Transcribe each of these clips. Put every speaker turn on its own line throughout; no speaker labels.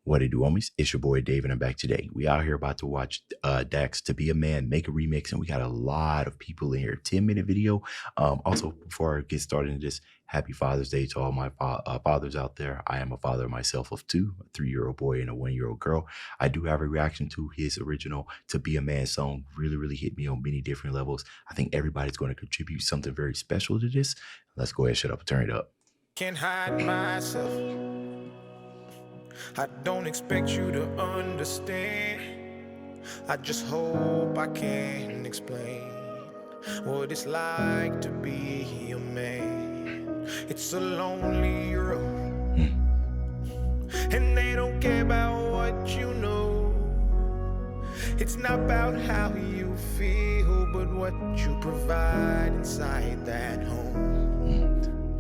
What it do, homies? It's your boy Dave, and I'm back today. We out here about to watch Dax To Be a Man make a remix, and we got a lot of people in here. 10-minute video. Also, before I get started into this, happy Father's Day to all my fathers out there. I am a father myself of two, a 3-year-old boy and a 1-year-old girl. I do have a reaction to his original To Be a Man song. Really hit me on many different levels. I think everybody's going to contribute something very special to this. Let's go ahead, shut up, and turn it up.
Can't hide myself. I don't expect you to understand. I just hope I can explain what it's like to be a man. It's a lonely road, and they don't care about what you know. It's not about how you feel, but what you provide inside that home.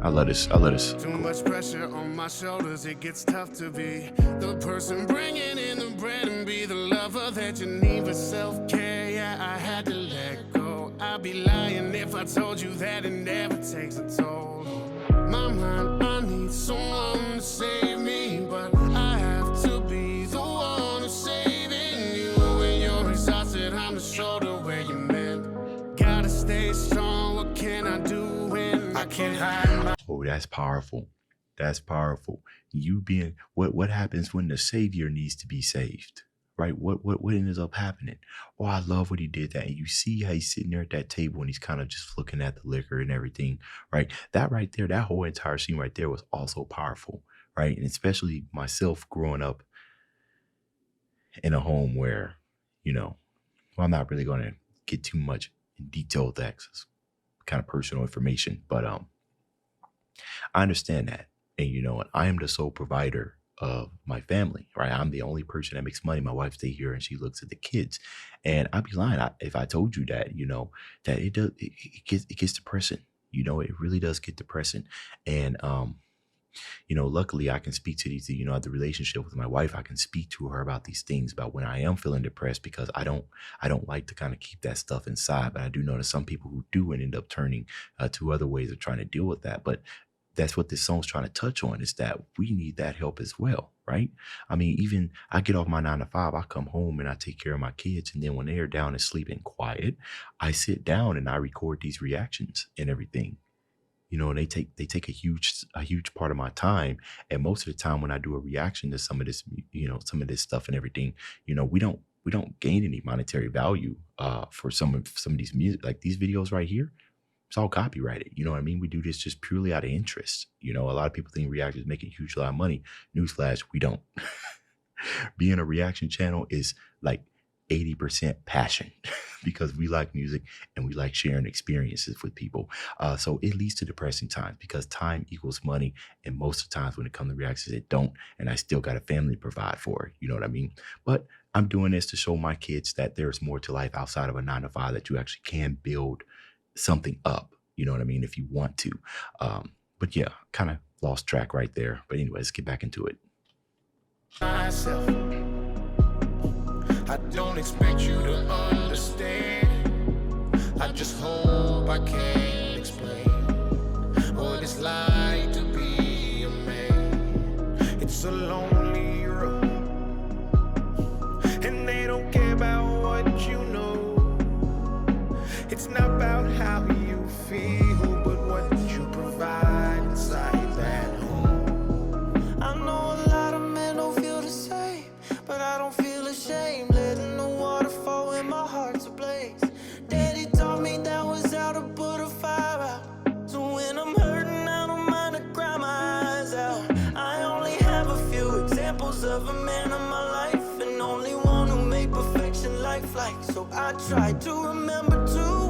I love this.
Too much pressure on my shoulders, it gets tough to be the person bringing in the bread and be the lover that you need for self-care. Yeah, I had to let go. I'd be lying if I told you that it never takes a toll. My mind, I need someone to save me, but I have to be the one who's saving you. When you're exhausted, I'm the shoulder where you mend. Gotta stay strong, what can I do when I can't hide my...
Oh, that's powerful. That's powerful. You being what happens when the savior needs to be saved, right? What ends up happening? Oh, I love what he did that. And you see how he's sitting there at that table and he's kind of just looking at the liquor and everything, right? That right there, that whole entire scene right there was also powerful, right? And especially myself growing up in a home where, well, I'm not really going to get too much in detail with that. It's kind of personal information, but I understand that. And I am the sole provider of my family, right? I'm the only person that makes money. My wife stays here and she looks at the kids. And I'd be lying if I told you that, that it gets depressing. It really does get depressing. And luckily I can speak to these, the relationship with my wife, I can speak to her about these things, about when I am feeling depressed, because I don't like to kind of keep that stuff inside. But I do know that some people who do and end up turning to other ways of trying to deal with that. But that's what this song's trying to touch on, is that we need that help as well, right? I mean, even I get off my 9 to 5, I come home and I take care of my kids. And then when they're down and sleeping quiet, I sit down and I record these reactions and everything. And they take a huge part of my time. And most of the time when I do a reaction to some of this, some of this stuff and everything, we don't gain any monetary value for some of these music, like these videos right here. It's all copyrighted. You know what I mean? We do this just purely out of interest. A lot of people think reactors make a huge lot of money. Newsflash, we don't. Being a reaction channel is like 80% passion because we like music and we like sharing experiences with people. So it leads to depressing times because time equals money. And most of the times when it comes to reactions, it don't. And I still got a family to provide for. You know what I mean? But I'm doing this to show my kids that there's more to life outside of a 9 to 5, that you actually can build something up, you know what I mean, if you want to. But yeah, kind of lost track right there. But anyway, let's get back into it.
Myself, I don't expect you to understand. I just hope I can explain what it's like to be a man. It's a lonely road, and they don't care about what you know. It's not about how you feel, but what you provide inside that home. I know a lot of men don't feel the same, but I don't feel ashamed letting the water fall when my heart's ablaze. Daddy taught me that was how to put a fire out. So when I'm hurting, I don't mind to cry my eyes out. I only have a few examples of a man in my life, and only one who made perfection lifelike. So I try to remember to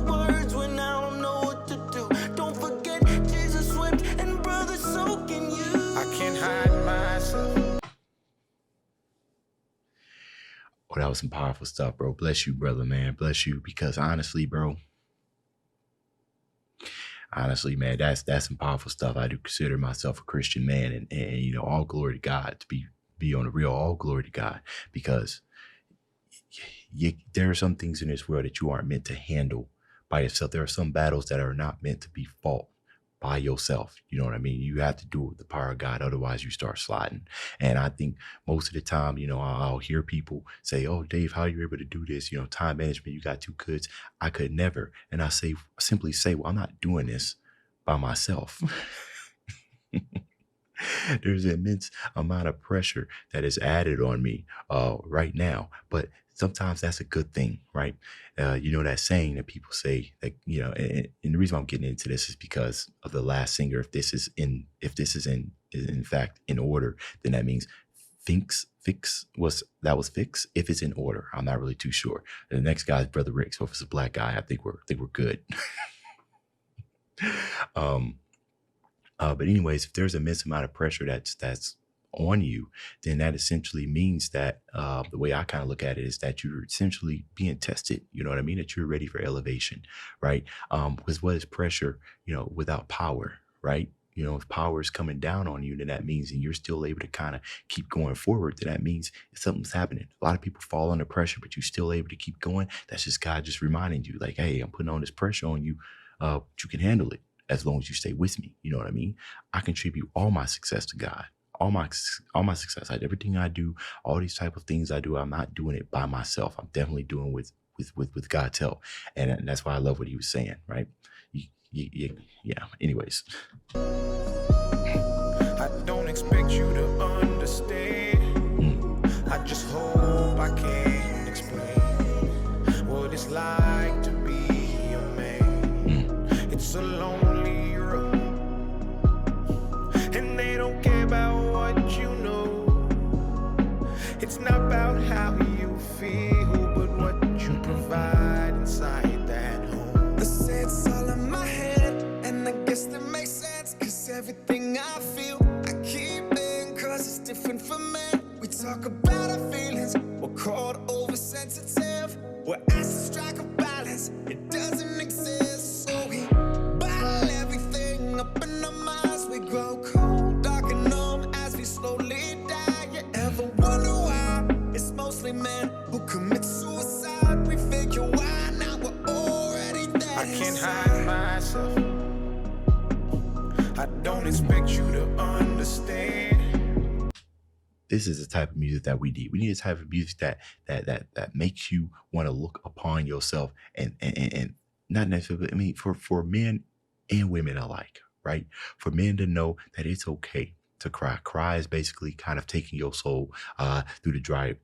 when I don't know what to do. Don't forget Jesus wept and brother, so can you. I can't hide myself.
Oh, that was some powerful stuff, bro. Bless you, brother, man. Bless you. Because honestly, bro, man, that's some powerful stuff. I do consider myself a Christian man, and all glory to God, to be on the real, all glory to God, because there are some things in this world that you aren't meant to handle by yourself. There are some battles that are not meant to be fought by yourself. You know what I mean? You have to do it with the power of God. Otherwise, you start sliding. And I think most of the time, I'll hear people say, "Oh, Dave, how are you able to do this? Time management, you got 2 kids. I could never." And I simply say, well, I'm not doing this by myself. There's an immense amount of pressure that is added on me right now, but sometimes that's a good thing, right? That saying that people say, that and the reason I'm getting into this is because of the last singer. If this is in fact in order, then that means Phix was Phix. If it's in order, I'm not really too sure. The next guy's Brother Rick, so if it's a black guy, I think we're good. But anyways, if there's an immense amount of pressure that's on you, then that essentially means that the way I kind of look at it is that you're essentially being tested. You know what I mean? That you're ready for elevation, right? Because what is pressure, without power, right? If power is coming down on you, then that means, and you're still able to kind of keep going forward, then that means something's happening. A lot of people fall under pressure, but you're still able to keep going. That's just God just reminding you, like, hey, I'm putting on this pressure on you, but you can handle it as long as you stay with me. You know what I mean? I contribute all my success to God. All my success, everything I do, all these type of things I do, I'm not doing it by myself. I'm definitely doing with God's help, and that's why I love what he was saying. Right? Yeah. Anyways,
I don't expect you to understand. I just hope I can explain what it's like to be a man. It's a lonely road, and they don't care about what you know. It's not about how you feel, but what you provide inside that home. They say it's all in my head, and I guess that makes sense, cause everything I feel, I keep in, cause it's different for men. We talk about our feelings, we're called oversensitive. We're asked to strike a balance, it doesn't exist. So we bottle everything up in our minds. We grow cold, dark and numb as we slowly die. You ever wonder why it's mostly men who commit suicide? We figure why now we're already there. I can't hide myself, I don't expect you to understand.
This is the type of music that we need. We need a type of music that makes you want to look upon yourself and not necessarily, I mean, for men and women alike, right? For men to know that it's okay to cry. Cry is basically kind of taking your soul through the dry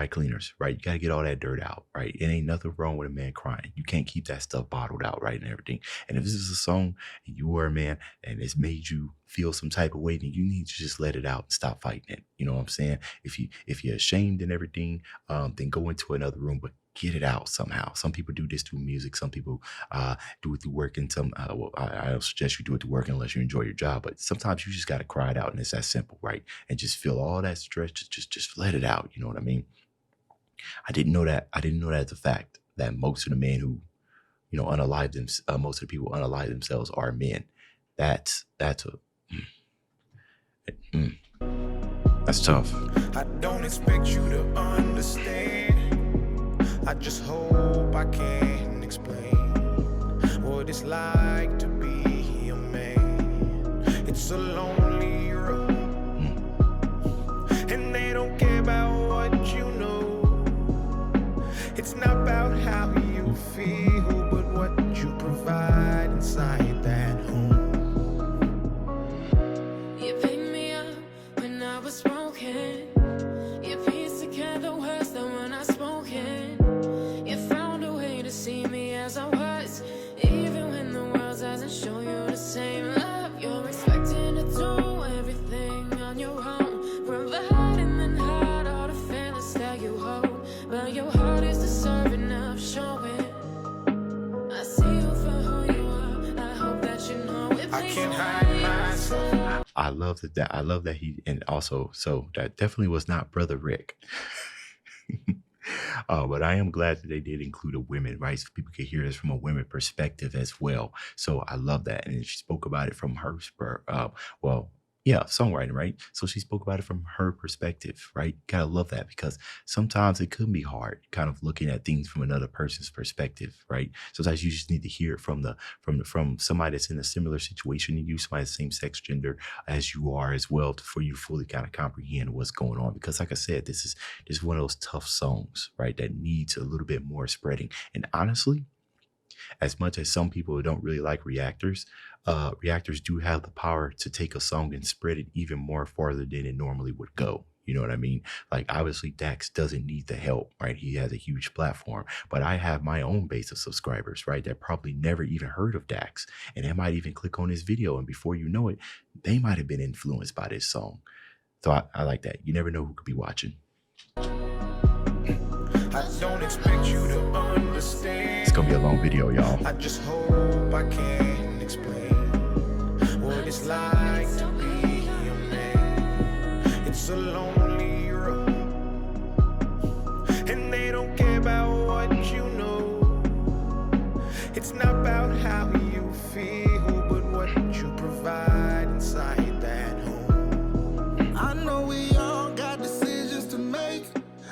cleaners, right? You got to get all that dirt out, right? It ain't nothing wrong with a man crying. You can't keep that stuff bottled out, right? And everything. And if this is a song and you are a man and it's made you feel some type of way, then you need to just let it out and stop fighting it. You know what I'm saying? If you're ashamed and everything, then go into another room, but get it out somehow. Some people do this through music. Some people do it through work. And I don't suggest you do it through work unless you enjoy your job. But sometimes you just got to cry it out, and it's that simple, right? And just feel all that stress. Just let it out. You know what I mean? I didn't know that. I didn't know that as a fact, that most of the men who, unalive them, most of the people unalive themselves are men. That's tough.
I don't expect you to understand. I just hope I can explain what it's like to be a man. It's a lonely road, and they don't care about what you know. It's not about how you feel, but what you provide inside that home.
You picked me up when I was broken. You pieced together words that were not spoken. You found a way to see me as I was, even when the world doesn't show you the same love. You're expecting to do everything on your own, providing and hide all the feelings that you hold, but your heart is deserving of showing. I see you for who you are. I hope that you know it.
I can't hide myself.
I love that he, and also, so that definitely was not Brother Rick. But I am glad that they did include a women, right? So people could hear this from a women perspective as well. So I love that. And she spoke about it from her, Yeah, songwriting, right? So she spoke about it from her perspective, right? Gotta love that because sometimes it could be hard, kind of looking at things from another person's perspective, right? Sometimes you just need to hear it from somebody that's in a similar situation to you, somebody the same sex gender as you are as well, for you fully kind of comprehend what's going on. Because like I said, this is one of those tough songs, right? That needs a little bit more spreading. And honestly, as much as some people don't really like reactors, reactors do have the power to take a song and spread it even more farther than it normally would go. You know what I mean? Like, obviously, Dax doesn't need the help, right? He has a huge platform, but I have my own base of subscribers, right? That probably never even heard of Dax. And they might even click on this video. And before you know it, they might have been influenced by this song. So I like that. You never know who could be watching.
I don't expect you to understand.
It's going to be a long video, y'all.
I just hope I can explain what it's like to be a man. It's a lonely road, and they don't care about what you know. It's not about how you feel, but what you provide inside that home.
I know we all got decisions to make,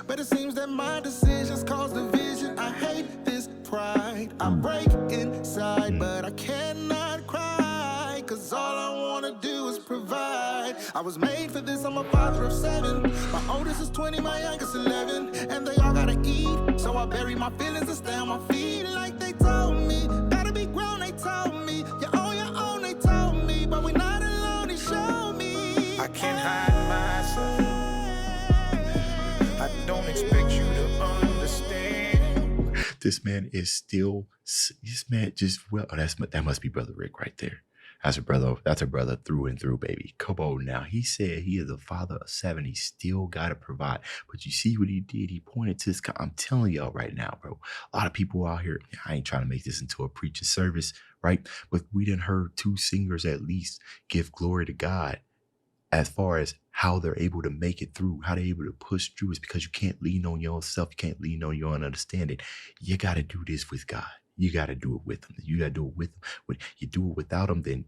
but it seems that my decisions cause division. I hate this pride. I break inside, but I cannot cry, cause all I wanna do is provide. I was made for this, I'm a father of 7. My oldest is 20, my youngest 11, and they all gotta eat, so I bury my feelings and stay on my feet. Like they told me, gotta be grown, they told me, you're on your own, they told me, but we're not alone, they showed me.
I can't hide myself. I don't expect you to understand.
This man is still, this man just, well, oh, that must be Brother Rick right there. That's a brother through and through, baby. Come on now. He said he is a father of 7. He still got to provide. But you see what he did? He pointed to this. I'm telling y'all right now, bro. A lot of people out here, I ain't trying to make this into a preaching service, right? But we done heard 2 singers at least give glory to God as far as how they're able to make it through, how they're able to push through. It's because you can't lean on your own self. You can't lean on your own understanding. You got to do this with God. You got to do it with him. You got to do it with him. When you do it without him, then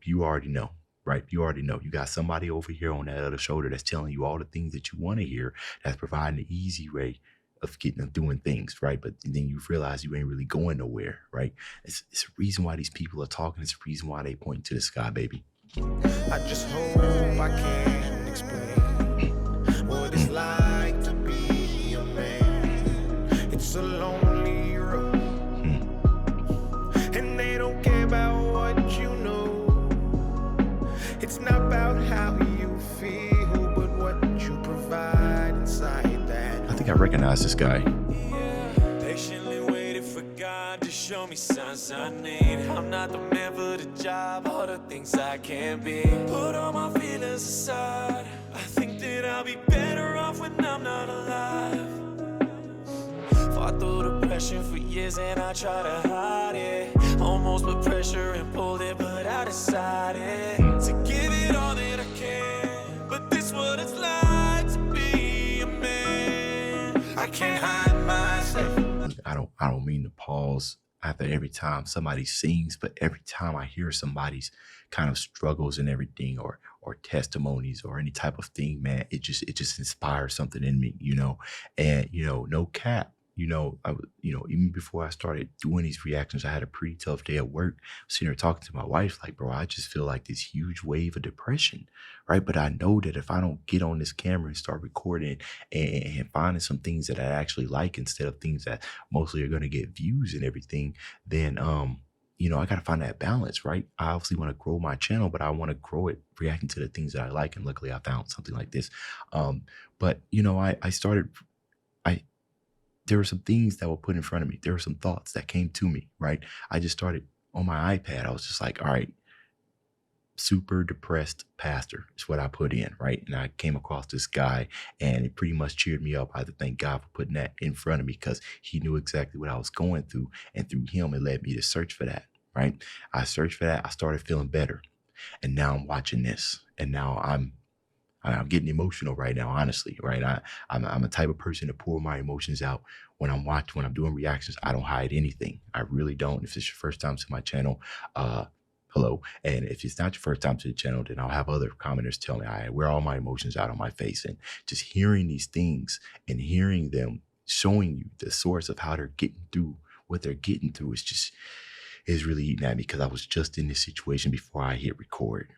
you already know, right? You already know. You got somebody over here on that other shoulder that's telling you all the things that you want to hear, that's providing the easy way of doing things, right? But then you realize you ain't really going nowhere, right? It's a reason why these people are talking. It's a reason why they point to the sky, baby.
I just hope I can explain what it's like to be a man. It's a lonely road, and they don't care about what you know. It's not about how you feel, but what you provide inside that.
I think I recognize this guy.
Patiently waited for God to show me signs I need. I'm not the man for the job, all the things I can't be. Put all my feelings aside. I think that I'll be better off when I'm not alive. Fought through the pressure for years and I try to hide it. Almost put pressure and pulled it, but I decided to give it all that I can. But this what it's like to be a man. I can't hide myself.
I don't mean to pause after every time somebody sings, but every time I hear somebody's kind of struggles and everything, or testimonies or any type of thing, man, it just inspires something in me, you know. And no cap, even before I started doing these reactions, I had a pretty tough day at work. Sitting there talking to my wife, like, bro, I just feel like this huge wave of depression, right? But I know that if I don't get on this camera and start recording and finding some things that I actually like instead of things that mostly are going to get views and everything, then I got to find that balance, right? I obviously want to grow my channel, but I want to grow it reacting to the things that I like. And luckily I found something like this. But there were some things that were put in front of me. There were some thoughts that came to me, right? I just started on my iPad. I was just like, all right, super depressed pastor is what I put in, right? And I came across this guy and it pretty much cheered me up. I had to thank God for putting that in front of me because he knew exactly what I was going through. And through him, it led me to search for that, right? I searched for that. I started feeling better. And now I'm watching this. And now I'm getting emotional right now, honestly, right? I'm a type of person to pour my emotions out when I'm doing reactions. I don't hide anything. I really don't. If it's your first time to my channel, hold below. And if it's not your first time to the channel, then I'll have other commenters telling me, I wear all my emotions out on my face. And just hearing these things and hearing them showing you the source of how they're getting through what they're getting through is really eating at me, because I was just in this situation before I hit record.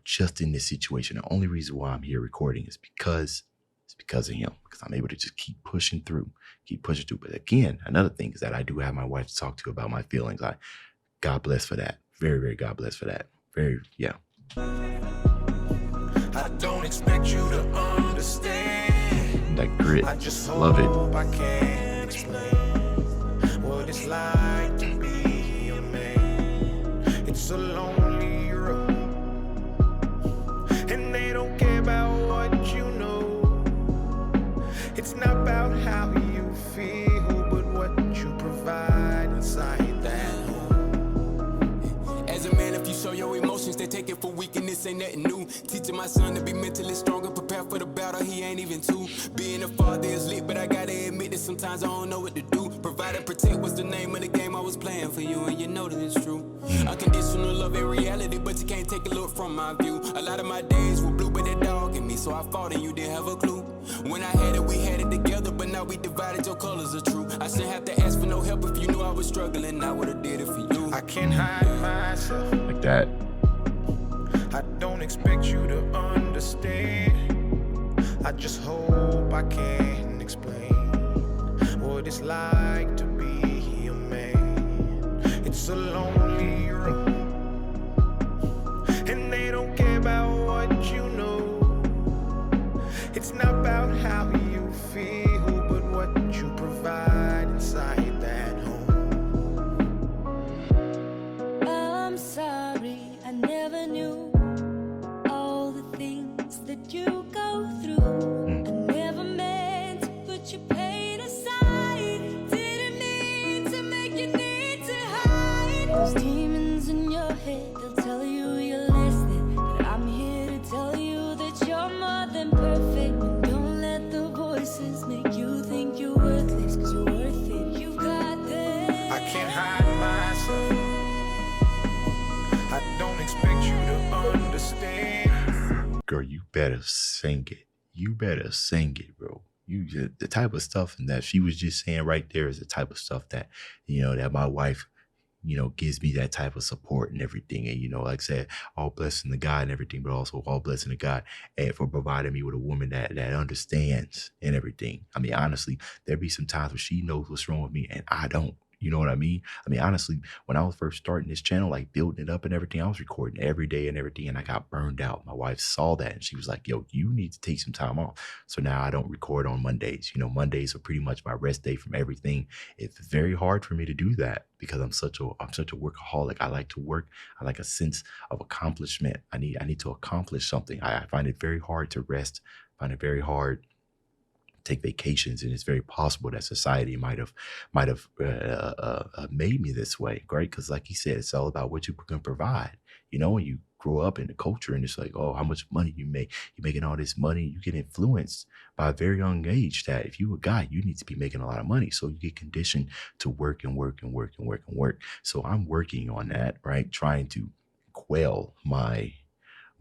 Just in this situation. The only reason why I'm here recording is because of him, because I'm able to just keep pushing through. But again, another thing is that I do have my wife to talk to about my feelings. God bless for that. Very, very God bless for that. Yeah.
I don't expect you to understand.
That grit.
I just
love it.
I can't explain what it's like to be a man. It's a lonely road, and they don't care about what you know. It's not about how you feel, but what you provide inside that home.
As a man, if you show your emotions, they take it for weakness, ain't nothing new. Teaching my son to be mentally stronger, prepare for the battle, he ain't even two. Being a father is lit, but I gotta admit that sometimes I don't know what to do. Provide and protect was the name of the game I was playing for you, and you know that it's true. Unconditional love in reality, but you can't take a look from my view. A lot of my days were blue, but that dog in me, so I fought and you didn't have a clue. When I had it, we had it together, but now we divided, your colors are true. I shouldn't have to ask for no help if you knew I was struggling, I would've did it for you.
I can't hide myself
like that.
I don't expect you to understand. I just hope I can explain what it's like to be a man. It's a lonely road, and they don't care about what you know. It's not about how you feel, but what you provide inside that home.
I'm sorry, I never knew all the things that you go through. I never meant to put your pain aside. Didn't mean to make you need to hide. Those demons in your head, they'll tell you you're less than. But I'm here to tell you that you're more than perfect. And don't let the voices make you think you're worthless, 'cause you're worth it. You've got this.
I can't hide myself. I don't expect you to understand.
Girl, you better sing it. You better sing it, bro. The type of stuff that she was just saying right there is the type of stuff that, that my wife, gives me that type of support and everything. And, like I said, all blessing to God and everything, but also all blessing to God and for providing me with a woman that understands and everything. I mean, honestly, there be some times where she knows what's wrong with me and I don't. You know what I mean? I mean, honestly, when I was first starting this channel, like building it up and everything, I was recording every day and everything, and I got burned out. My wife saw that and she was like, yo, you need to take some time off. So now I don't record on Mondays. Mondays are pretty much my rest day from everything. It's very hard for me to do that because I'm such a workaholic. I like to work. I like a sense of accomplishment. I need to accomplish something. I find it very hard to rest. I find it very hard take vacations, and it's very possible that society might have made me this way, right? Because like he said, it's all about what you can provide. When you grow up in the culture and it's like, oh, how much money you make, you're making all this money, you get influenced by a very young age that if you a guy, you need to be making a lot of money. So you get conditioned to work and work and work and work and work. So I'm working on that, right? Trying to quell my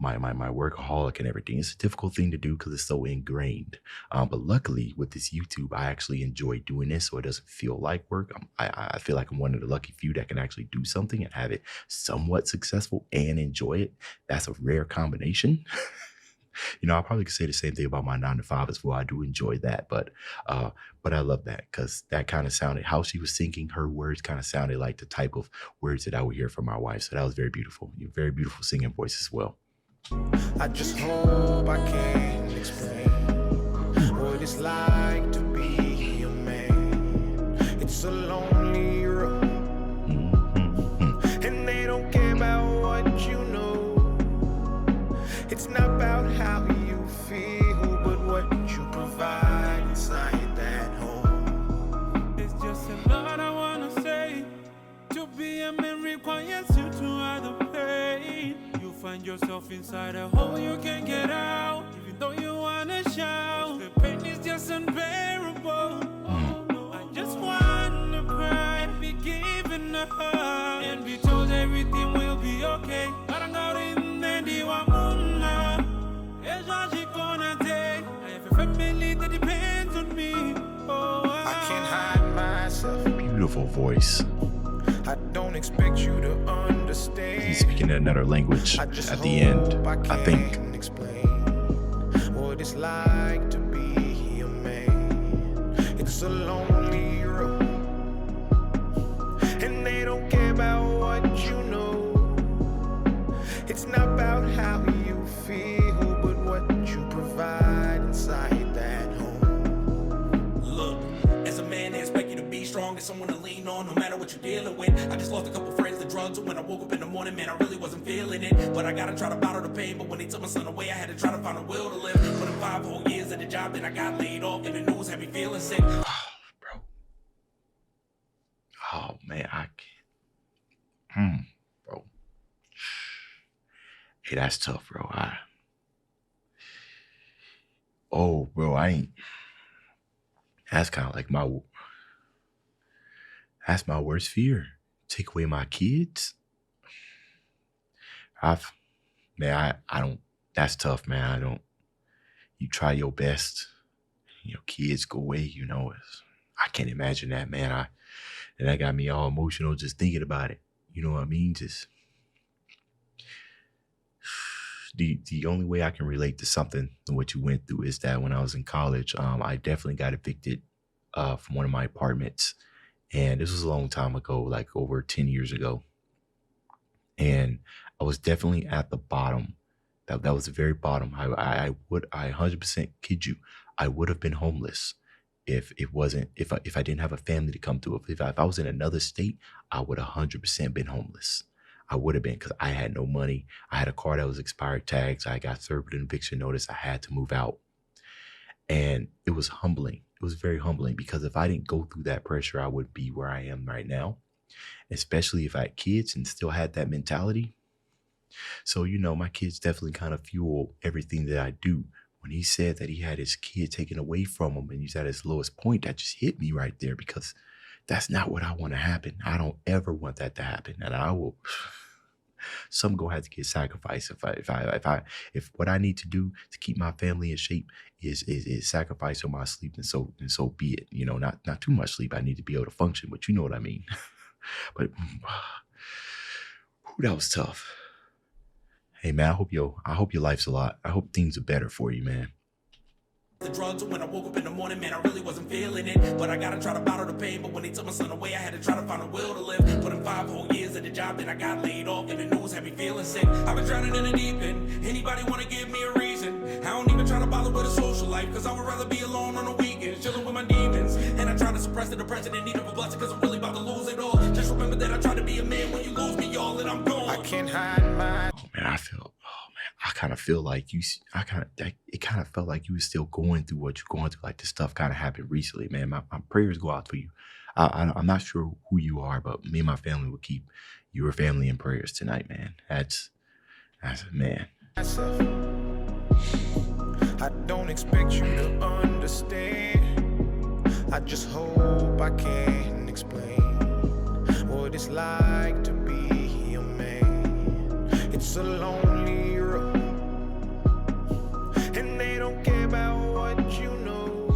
workaholic and everything. It's a difficult thing to do because it's so ingrained. But luckily with this YouTube, I actually enjoy doing this, so it doesn't feel like work. I feel like I'm one of the lucky few that can actually do something and have it somewhat successful and enjoy it. That's a rare combination. I probably could say the same thing about my 9-to-5 as well. I do enjoy that, but I love that because that kind of sounded, how she was singing her words kind of sounded like the type of words that I would hear from my wife. So that was very beautiful. Very beautiful singing voice as well.
I just hope I can explain what it's like to be a man. It's a lonely road, and they don't care about what you know. It's not about how you feel, but what you provide inside that home.
There's just a lot I wanna say. To be a man requires you to hide the pain. You find yourself inside a hole you can't get out, even though you wanna shout. The pain is just unbearable. Oh, no. I just wanna cry and be given a hug and be told everything will be okay.
can't hide myself.
Beautiful voice.
I don't expect you to understand.
He's speaking another language
I just
at the end,
hope
I think.
can explain what it's like to be a man. It's a lonely road, and they don't care about what you know. It's not about how you feel, but what you provide inside that home.
Look, as a man, they expect you to be strong and someone to lean on no matter what you're dealing with. I just lost a couple friends to drugs, and when I woke up in the morning, man, I really wasn't feeling it. But I gotta try to bottle the pain, but when they took my son away, I had to try to find a will to live. Put in 5 whole years at the job, then I got laid off, and the news had me feeling sick.
Bro. Oh, man, I can't. Bro. Hey, that's tough, bro. Bro, I ain't. That's kind of like that's my worst fear. Take away my kids. I don't, that's tough, man. You try your best. Your kids go away, I can't imagine that, man. And that got me all emotional just thinking about it. You know what I mean? Just the only way I can relate to something and what you went through is that when I was in college, I definitely got evicted from one of my apartments. And this was a long time ago, like over 10 years ago. And I was definitely at the bottom. That was the very bottom. I 100% kid you, I would have been homeless if I didn't have a family to come to. If I was in another state, I would 100% been homeless. I would have been, because I had no money. I had a car that was expired tags. I got served an eviction notice. I had to move out. And it was humbling. It was very humbling, because if I didn't go through that pressure, I wouldn't be where I am right now, especially if I had kids and still had that mentality. So, my kids definitely kind of fuel everything that I do. When he said that he had his kid taken away from him and he's at his lowest point, that just hit me right there, because that's not what I want to happen. I don't ever want that to happen. And I will, some gonna have to get sacrificed. If what I need to do to keep my family in shape is sacrifice on my sleep, and so be it. Not too much sleep. I need to be able to function, but you know what I mean. But that was tough. Hey man, I hope your life's a lot. I hope things are better for you, man.
The drugs, and when I woke up in the morning, man, I really wasn't feeling it. But I gotta try to bottle the pain, but when they took my son away, I had to try to find a will to live. Put in 5 whole years at the job, then I got laid off, and the news had me feeling sick. I've been drowning in the deep end. Anybody wanna give me a reason? I don't even try to bother with a social life, cause I would rather be alone on the weekends, chilling with my demons. And I try to suppress the depression and need of a blessing, cause I'm really about to lose it all. Just remember that I try to be a man when you lose me, y'all, and I'm gone.
I can't hide my.
Oh man, I kind of feel like it kind of felt like you were still going through what you're going through. Like this stuff kind of happened recently, man. My prayers go out for you. I'm not sure who you are, but me and my family will keep your family in prayers tonight, man. That's man.
I don't expect you to understand. I just hope I can explain what it's like to be a man. It's a lonely road, and they don't care about what you know.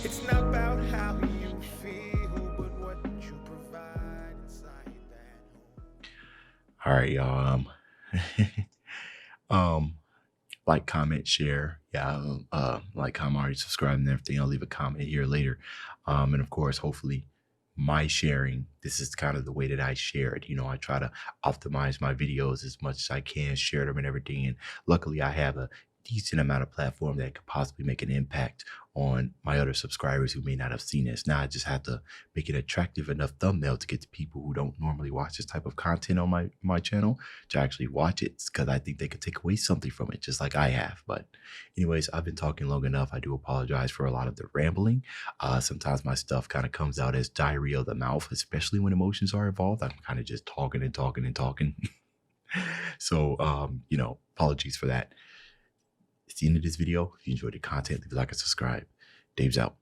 It's not about how you feel, but what you provide inside that.
All right, y'all. Like, comment, share. Yeah, like, comment, already subscribe and everything. I'll leave a comment here later. And of course, hopefully, my sharing, this is kind of the way that I share it. I try to optimize my videos as much as I can, share them and everything. And luckily, I have a decent amount of platform that could possibly make an impact on my other subscribers who may not have seen this. Now I just have to make it attractive enough thumbnail to get to people who don't normally watch this type of content on my channel to actually watch it, because I think they could take away something from it, just like I have. But anyways, I've been talking long enough. I do apologize for a lot of the rambling. Sometimes my stuff kind of comes out as diarrhea of the mouth, especially when emotions are involved. I'm kind of just talking and talking and talking. So, apologies for that. It's the end of this video. If you enjoyed the content, leave a like and subscribe. Dave's out.